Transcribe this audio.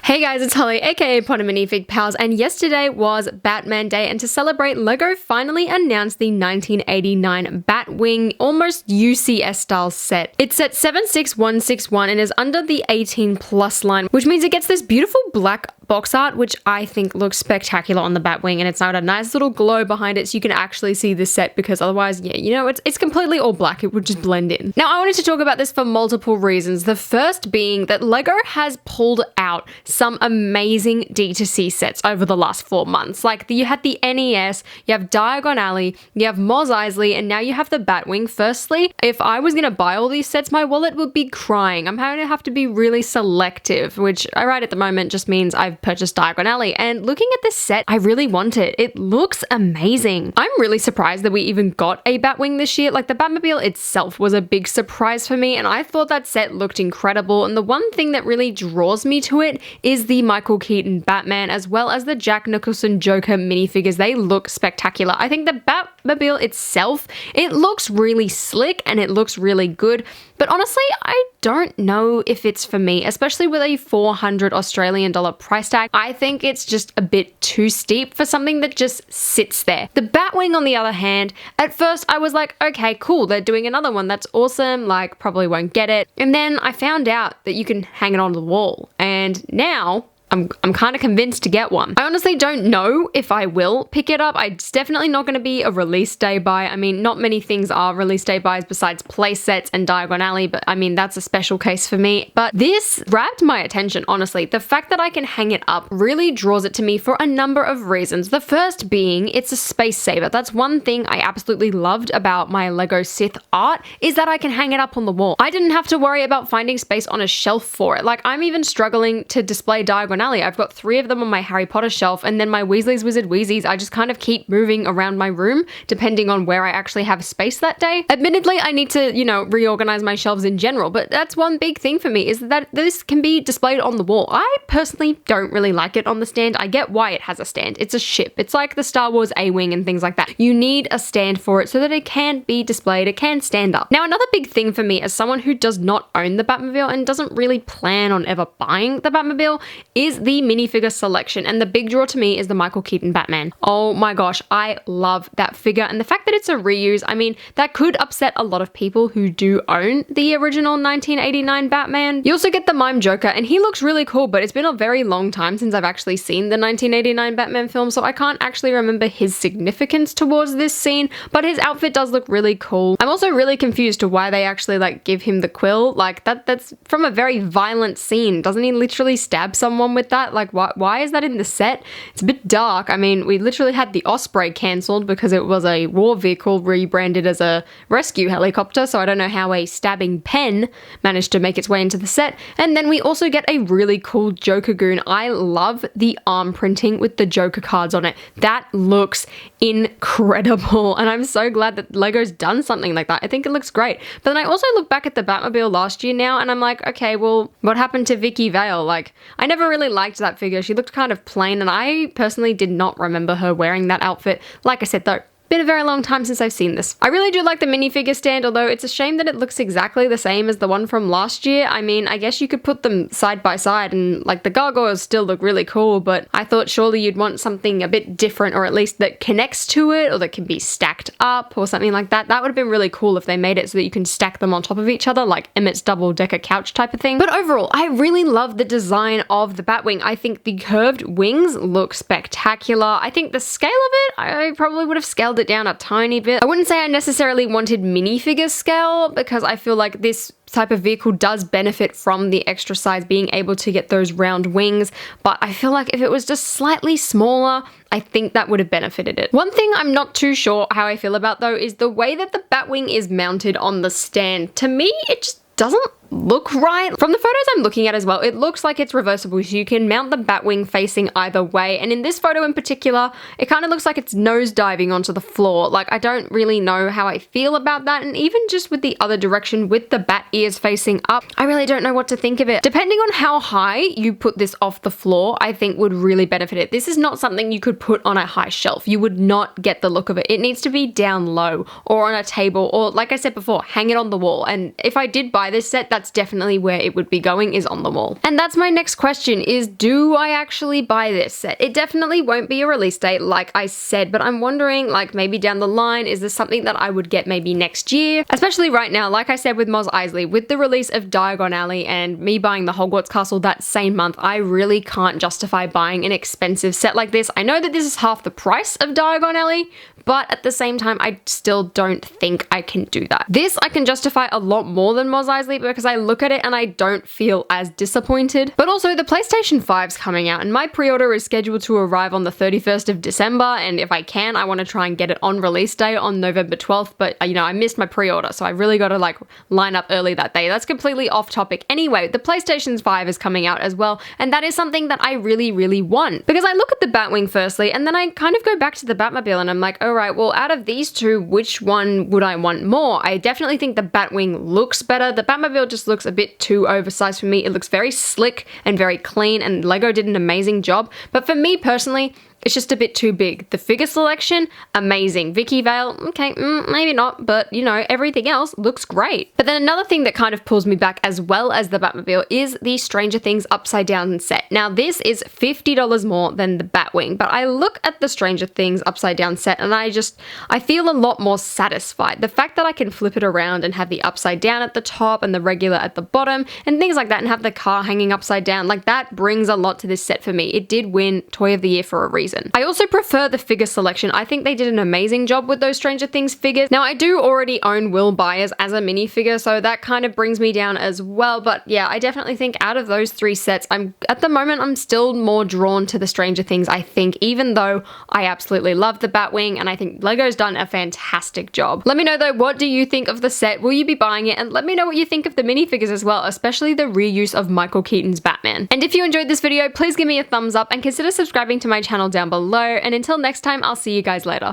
Hey guys, it's Holly, aka Potter Minifig Pals, and yesterday was Batman Day, and to celebrate, LEGO finally announced the 1989 Batwing, almost UCS style set. It's set 76161 and is under the 18 plus line, which means it gets this beautiful black box art, which I think looks spectacular on the Batwing, and it's got a nice little glow behind it so you can actually see the set, because otherwise, yeah, you know, it's completely all black. It would just blend in. Now, I wanted to talk about this for multiple reasons. The first being that LEGO has pulled out some amazing D2C sets over the last 4 months. Like, you had the NES, you have Diagon Alley, you have Mos Eisley, and now you have the Batwing. Firstly, if I was gonna buy all these sets, my wallet would be crying. I'm going to have to be really selective, which right at the moment just means I've purchased Diagon Alley. And looking at this set, I really want it. It looks amazing. I'm really surprised that we even got a Batwing this year. Like, the Batmobile itself was a big surprise for me, and I thought that set looked incredible. And the one thing that really draws me to it is the Michael Keaton Batman, as well as the Jack Nicholson Joker minifigures. They look spectacular. I think the Batmobile itself, it looks really slick and it looks really good, but honestly, I don't know if it's for me, especially with a 400 Australian dollar price tag. I think it's just a bit too steep for something that just sits there. The Batwing, on the other hand, at first I was like, okay, cool, they're doing another one, that's awesome, like, probably won't get it. And then I found out that you can hang it on the wall, and now I'm kind of convinced to get one. I honestly don't know if I will pick it up. It's definitely not going to be a release day buy. I mean, not many things are release day buys besides play sets and Diagon Alley, but I mean, that's a special case for me. But this grabbed my attention, honestly. The fact that I can hang it up really draws it to me for a number of reasons. The first being, it's a space saver. That's one thing I absolutely loved about my LEGO Sith art, is that I can hang it up on the wall. I didn't have to worry about finding space on a shelf for it. Like, I'm even struggling to display Diagon Alley. I've got 3 of them on my Harry Potter shelf, and then my Weasley's Wizard Wheezies, I just kind of keep moving around my room depending on where I actually have space that day. Admittedly, I need to, you know, reorganize my shelves in general, but that's one big thing for me, is that this can be displayed on the wall. I personally don't really like it on the stand. I get why it has a stand. It's a ship. It's like the Star Wars A-Wing and things like that. You need a stand for it so that it can be displayed, it can stand up. Now, another big thing for me as someone who does not own the Batmobile and doesn't really plan on ever buying the Batmobile is the minifigure selection, and the big draw to me is the Michael Keaton Batman. Oh my gosh, I love that figure, and the fact that it's a reuse, I mean, that could upset a lot of people who do own the original 1989 Batman. You also get the Mime Joker, and he looks really cool, but it's been a very long time since I've actually seen the 1989 Batman film, so I can't actually remember his significance towards this scene, but his outfit does look really cool. I'm also really confused to why they actually, like, give him the quill. Like, that's from a very violent scene. Doesn't he literally stab someone with that? Like, why is that in the set? It's a bit dark. I mean, we literally had the Osprey cancelled because it was a war vehicle rebranded as a rescue helicopter, so I don't know how a stabbing pen managed to make its way into the set. And then we also get a really cool Joker goon. I love the arm printing with the Joker cards on it. That looks incredible, and I'm so glad that LEGO's done something like that. I think it looks great. But then I also look back at the Batmobile last year now, and I'm like, okay, well, what happened to Vicky Vale? Like, I never really liked that figure. She looked kind of plain, and I personally did not remember her wearing that outfit. Like I said though, been a very long time since I've seen this. I really do like the minifigure stand, although it's a shame that it looks exactly the same as the one from last year. I mean, I guess you could put them side by side, and like the gargoyles still look really cool, but I thought surely you'd want something a bit different, or at least that connects to it, or that can be stacked up or something like that. That would have been really cool if they made it so that you can stack them on top of each other, like Emmett's double-decker couch type of thing. But overall, I really love the design of the Batwing. I think the curved wings look spectacular. I think the scale of it, I probably would have scaled it down a tiny bit. I wouldn't say I necessarily wanted minifigure scale, because I feel like this type of vehicle does benefit from the extra size, being able to get those round wings, but I feel like if it was just slightly smaller, I think that would have benefited it. One thing I'm not too sure how I feel about though is the way that the Batwing is mounted on the stand. To me, it just doesn't look right. From the photos I'm looking at as well, it looks like it's reversible, so you can mount the Batwing facing either way, and in this photo in particular, it kind of looks like it's nose diving onto the floor. Like, I don't really know how I feel about that, and even just with the other direction with the bat ears facing up, I really don't know what to think of it. Depending on how high you put this off the floor, I think would really benefit it. This is not something you could put on a high shelf. You would not get the look of it. It needs to be down low or on a table, or like I said before, hang it on the wall. And if I did buy this set, that's definitely where it would be going, is on the wall. And that's my next question, is do I actually buy this set? It definitely won't be a release date like I said, but I'm wondering, like, maybe down the line, is this something that I would get maybe next year? Especially right now, like I said with Mos Eisley, with the release of Diagon Alley and me buying the Hogwarts Castle that same month, I really can't justify buying an expensive set like this. I know that this is half the price of Diagon Alley, but at the same time, I still don't think I can do that. This I can justify a lot more than Mos Eisley because I look at it and I don't feel as disappointed. But also the PlayStation 5's coming out and my pre-order is scheduled to arrive on the 31st of December, and if I can, I want to try and get it on release day on November 12th, but you know, I missed my pre-order, so I really got to like line up early that day. That's completely off topic. Anyway, the PlayStation 5 is coming out as well, and that is something that I really, really want. Because I look at the Batwing firstly, and then I kind of go back to the Batmobile and I'm like, oh, right, well, out of these two, which one would I want more? I definitely think the Batwing looks better. The Batmobile just looks a bit too oversized for me. It looks very slick and very clean, and LEGO did an amazing job. But for me personally, it's just a bit too big. The figure selection, amazing. Vicky Vale, okay, maybe not, but you know, everything else looks great. But then another thing that kind of pulls me back as well as the Batmobile is the Stranger Things Upside Down set. Now this is $50 more than the Batwing, but I look at the Stranger Things Upside Down set and I feel a lot more satisfied. The fact that I can flip it around and have the upside down at the top and the regular at the bottom and things like that, and have the car hanging upside down, like that brings a lot to this set for me. It did win Toy of the Year for a reason. I also prefer the figure selection. I think they did an amazing job with those Stranger Things figures. Now I do already own Will Byers as a minifigure, so that kind of brings me down as well. But yeah, I definitely think out of those three sets, at the moment I'm still more drawn to the Stranger Things, I think, even though I absolutely love the Batwing and I think LEGO's done a fantastic job. Let me know though, what do you think of the set? Will you be buying it? And let me know what you think of the minifigures as well, especially the reuse of Michael Keaton's Batman. And if you enjoyed this video, please give me a thumbs up and consider subscribing to my channel down below, and until next time, I'll see you guys later.